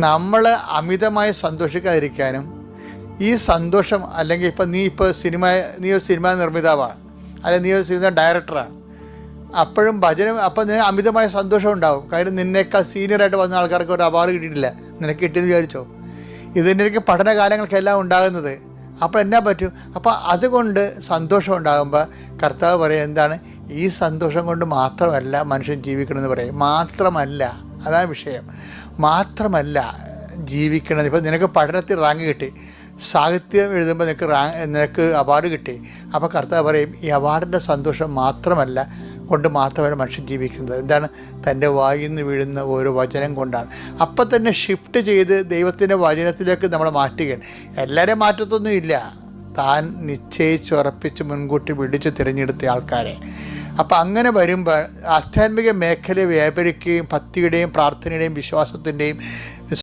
നമ്മൾ അമിതമായി സന്തോഷിക്കാതിരിക്കാനും ഈ സന്തോഷം, അല്ലെങ്കിൽ ഇപ്പം നീ ഒരു സിനിമ നിർമ്മിതാവാണ്, അല്ലെങ്കിൽ നീ ഒരു സിനിമ ഡയറക്ടറാണ്, അപ്പോഴും ഭജനം അപ്പം നീ അമിതമായ സന്തോഷം ഉണ്ടാവും. കാര്യം നിന്നേക്കാൾ സീനിയറായിട്ട് വന്ന ആൾക്കാർക്ക് ഒരു അവാർഡ് കിട്ടിയിട്ടില്ല, നിനക്ക് കിട്ടിയെന്ന് വിചാരിച്ചോ. ഇതിൻ്റെയൊക്കെ പഠനകാലങ്ങൾക്കെല്ലാം ഉണ്ടാകുന്നത്. അപ്പോൾ എന്നാ പറ്റും? അപ്പോൾ അതുകൊണ്ട് സന്തോഷം ഉണ്ടാകുമ്പോൾ കർത്താവ് പറയും എന്താണ്, ഈ സന്തോഷം കൊണ്ട് മാത്രമല്ല മനുഷ്യൻ ജീവിക്കണമെന്ന് പറയും. മാത്രമല്ല, അതാണ് വിഷയം. മാത്രമല്ല ജീവിക്കണത്. ഇപ്പോൾ നിനക്ക് പഠനത്തിൽ റാങ്ക് കിട്ടി, സാഹിത്യം എഴുതുമ്പോൾ നിനക്ക് അവാർഡ് കിട്ടി. അപ്പോൾ കർത്താവ് പറയും ഈ അവാർഡിൻ്റെ സന്തോഷം മാത്രമല്ല മനുഷ്യൻ ജീവിക്കുന്നത്. എന്താണ്? തൻ്റെ വായിൽ നിന്ന് വീഴുന്ന ഓരോ വചനം കൊണ്ടാണ്. അപ്പം തന്നെ ഷിഫ്റ്റ് ചെയ്ത് ദൈവത്തിൻ്റെ വചനത്തിലേക്ക് നമ്മൾ മാറ്റുകയാണ്. എല്ലാവരെയും മാറ്റത്തൊന്നും ഇല്ല, താൻ നിശ്ചയിച്ചുറപ്പിച്ച് മുൻകൂട്ടി വിളിച്ച് തിരഞ്ഞെടുത്ത ആൾക്കാരെ. അപ്പം അങ്ങനെ വരുമ്പോൾ ആധ്യാത്മിക മേഖലയെ വ്യാപരിക്കുകയും ഭക്തിയുടെയും പ്രാർത്ഥനയുടെയും വിശ്വാസത്തിൻ്റെയും